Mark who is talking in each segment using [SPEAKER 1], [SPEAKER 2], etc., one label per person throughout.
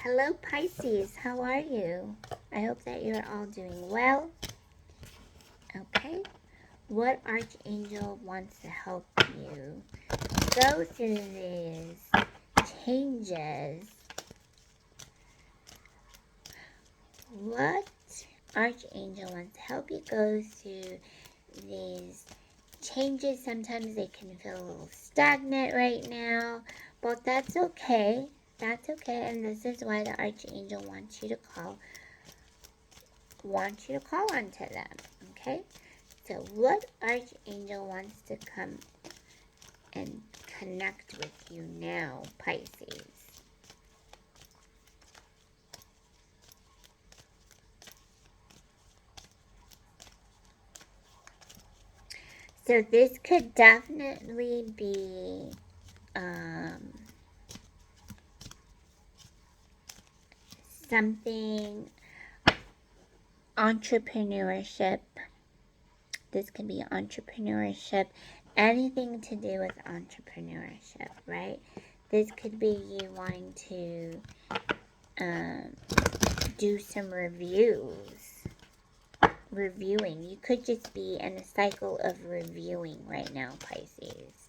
[SPEAKER 1] Hello Pisces, how are you? I hope that you're all doing well. Okay, what archangel wants to help you go through these changes? What archangel wants to help you go through these changes? Sometimes they can feel a little stagnant right now, but that's okay. That's okay, and this is why the archangel wants you to call onto them. Okay, so what archangel wants to come and connect with you now, Pisces? So this could definitely be something entrepreneurship. This can be entrepreneurship, anything to do with entrepreneurship, right? This could be you wanting to do some reviewing. You could just be in a cycle of reviewing right now, Pisces.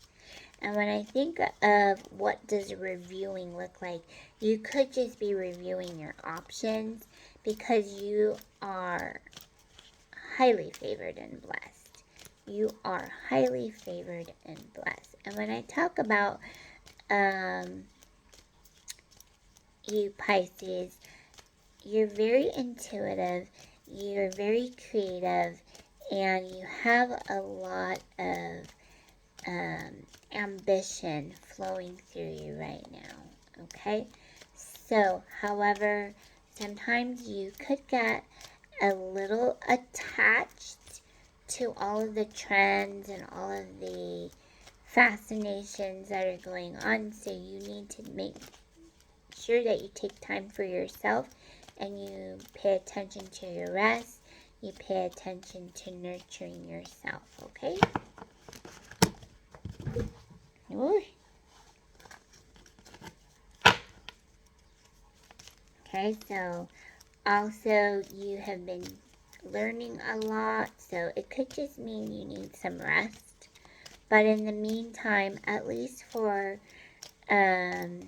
[SPEAKER 1] And when I think of what does reviewing look like, you could just be reviewing your options because you are highly favored and blessed. You are highly favored and blessed. And when I talk about you Pisces, you're very intuitive, you're very creative, and you have a lot of ambition flowing through you right now, okay? So, however, sometimes you could get a little attached to all of the trends and all of the fascinations that are going on, so you need to make sure that you take time for yourself and you pay attention to your rest, you pay attention to nurturing yourself, okay? Ooh. Okay, so also you have been learning a lot, so it could just mean you need some rest. But in the meantime, at least for the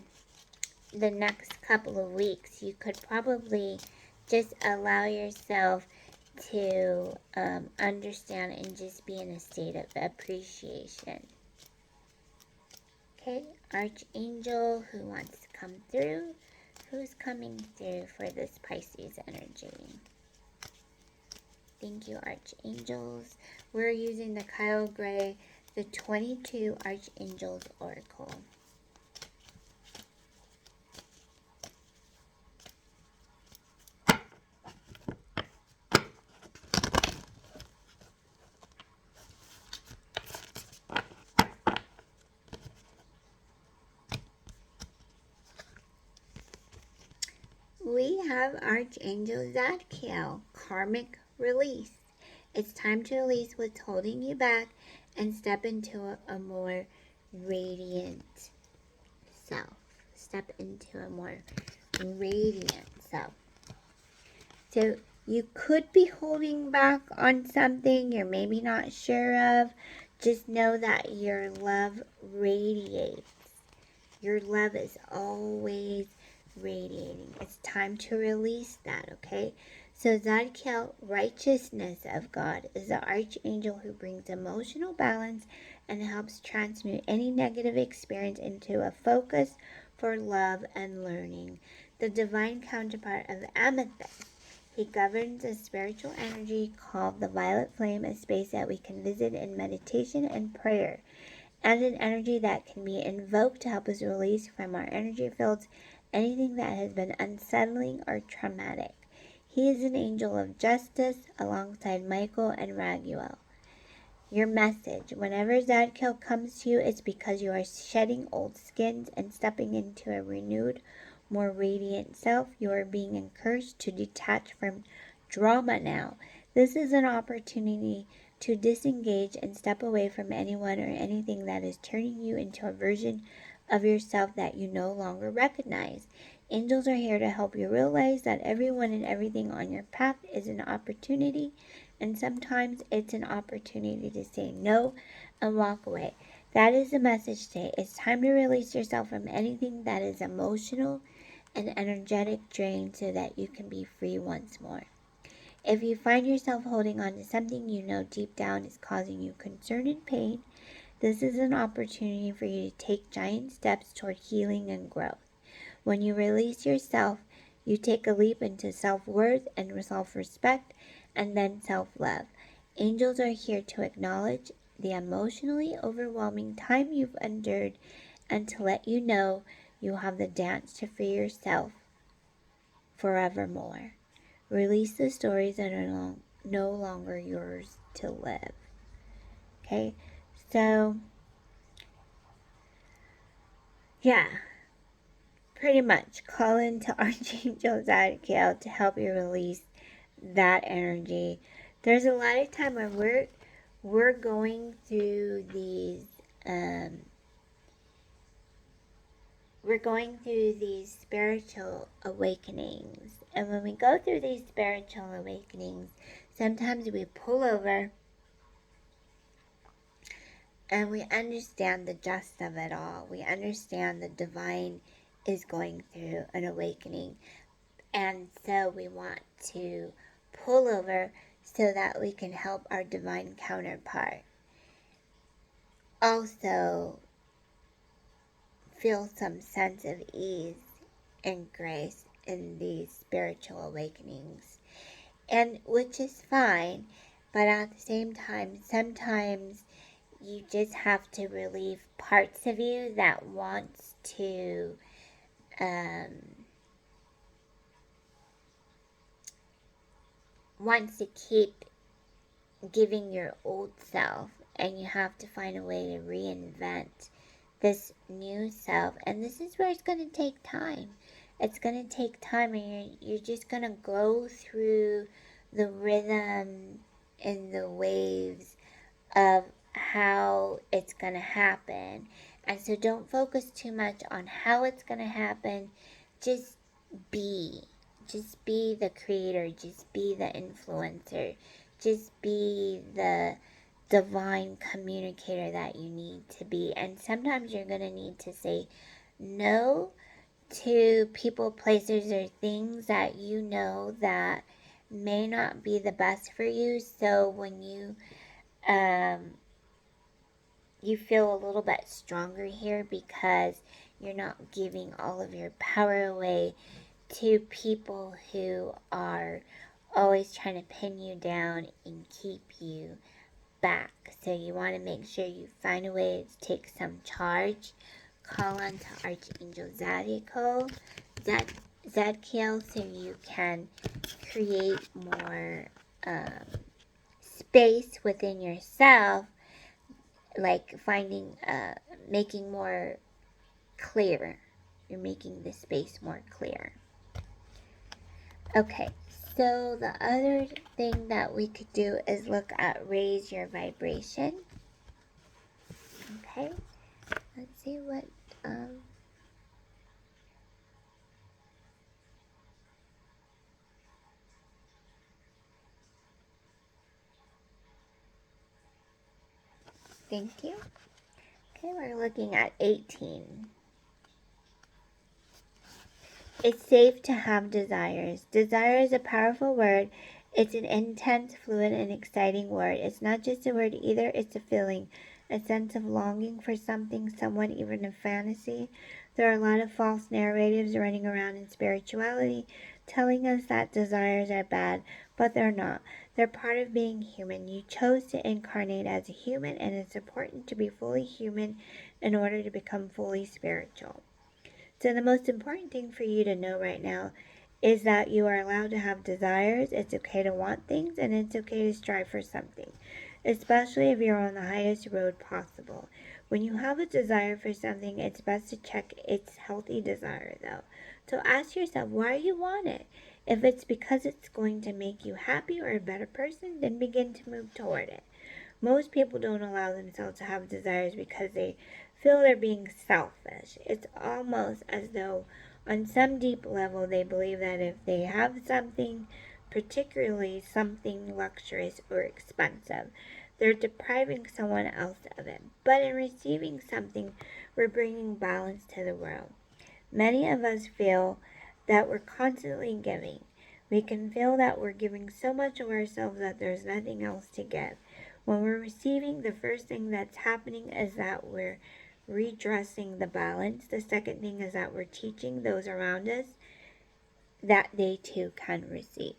[SPEAKER 1] next couple of weeks, you could probably just allow yourself to understand and just be in a state of appreciation. Okay, Archangel who wants to come through, who's coming through for this Pisces energy? Thank you, Archangels. We're using the Kyle Gray, the 22 Archangels Oracle. We have Archangel Zadkiel, Karmic Release. It's time to release what's holding you back and step into a more radiant self. Step into a more radiant self. So you could be holding back on something you're maybe not sure of. Just know that your love radiates. Your love is always radiating. It's time to release that, okay? So Zadkiel, righteousness of God, is the archangel who brings emotional balance and helps transmute any negative experience into a focus for love and learning. The divine counterpart of Amethyst. He governs a spiritual energy called the violet flame, a space that we can visit in meditation and prayer, and an energy that can be invoked to help us release from our energy fields anything that has been unsettling or traumatic. He is an angel of justice alongside Michael and Raguel. Your message. Whenever Zadkiel comes to you, it's because you are shedding old skins and stepping into a renewed, more radiant self. You are being encouraged to detach from drama now. This is an opportunity to disengage and step away from anyone or anything that is turning you into a version of yourself that you no longer recognize. Angels are here to help you realize that everyone and everything on your path is an opportunity, and sometimes it's an opportunity to say no and walk away. That is the message today. It's time to release yourself from anything that is emotional and energetic drain so that you can be free once more. If you find yourself holding on to something you know deep down is causing you concern and pain, this is an opportunity for you to take giant steps toward healing and growth. When you release yourself, you take a leap into self-worth and self-respect and then self-love. Angels are here to acknowledge the emotionally overwhelming time you've endured and to let you know you have the dance to free yourself forevermore. Release the stories that are no longer yours to live. Okay? So, yeah. Pretty much call into Archangel Zadkiel to help you release that energy. There's a lot of time where we're going through these spiritual awakenings, and when we go through these spiritual awakenings, sometimes we pull over and we understand the gist of it all. We understand the divine is going through an awakening. And so we want to pull over so that we can help our divine counterpart. Also, feel some sense of ease and grace in these spiritual awakenings. And which is fine, but at the same time, sometimes you just have to relieve parts of you that wants to keep giving your old self, and you have to find a way to reinvent this new self. And this is where it's going to take time. It's going to take time, and you're just going to go through the rhythm and the waves of how it's going to happen. And so don't focus too much on how it's going to happen. Just be. Just be the creator. Just be the influencer. Just be the divine communicator that you need to be. And sometimes you're going to need to say no to people, places, or things that you know that may not be the best for you. So when you feel a little bit stronger here because you're not giving all of your power away to people who are always trying to pin you down and keep you back. So you want to make sure you find a way to take some charge. Call on to Archangel Zadkiel so you can create more space within yourself, like making more clear. You're making the space more clear. Okay, so the other thing that we could do is look at raise your vibration. Okay, let's see what thank you. Okay, we're looking at 18. It's safe to have desires. Desire is a powerful word. It's an intense, fluid, and exciting word. It's not just a word either, it's a feeling, a sense of longing for something, someone, even a fantasy. There are a lot of false narratives running around in spirituality telling us that desires are bad, but they're not. They're part of being human. You chose to incarnate as a human, and it's important to be fully human in order to become fully spiritual. So the most important thing for you to know right now is that you are allowed to have desires. It's okay to want things, and it's okay to strive for something, especially if you're on the highest road possible. When you have a desire for something, it's best to check its healthy desire, though. So ask yourself why you want it. If it's because it's going to make you happy or a better person, then begin to move toward it. Most people don't allow themselves to have desires because they feel they're being selfish. It's almost as though On some deep level, they believe that if they have something, particularly something luxurious or expensive, they're depriving someone else of it. But in receiving something, we're bringing balance to the world. Many of us feel that we're constantly giving. We can feel that we're giving so much of ourselves that there's nothing else to give. When we're receiving, the first thing that's happening is that we're redressing the balance. The second thing is that we're teaching those around us that they too can receive.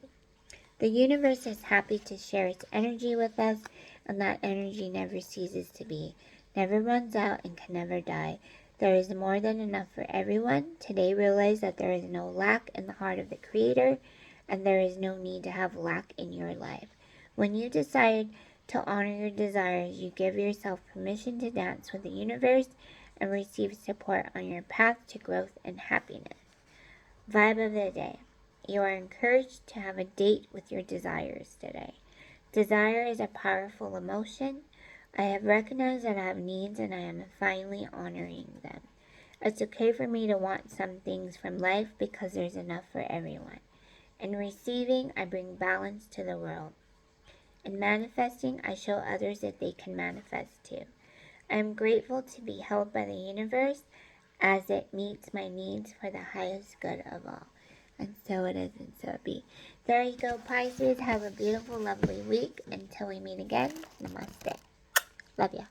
[SPEAKER 1] The universe is happy to share its energy with us, and that energy never ceases to be, never runs out, and can never die. There is more than enough for everyone. Today, realize that there is no lack in the heart of the Creator, and there is no need to have lack in your life. When you decide to honor your desires, you give yourself permission to dance with the universe and receive support on your path to growth and happiness. Vibe of the day. You are encouraged to have a date with your desires today. Desire is a powerful emotion. I have recognized that I have needs and I am finally honoring them. It's okay for me to want some things from life because there's enough for everyone. In receiving, I bring balance to the world. In manifesting, I show others that they can manifest too. I am grateful to be held by the universe as it meets my needs for the highest good of all. And so it is, and so it be. There you go, Pisces. Have a beautiful, lovely week. Until we meet again, namaste. Love ya.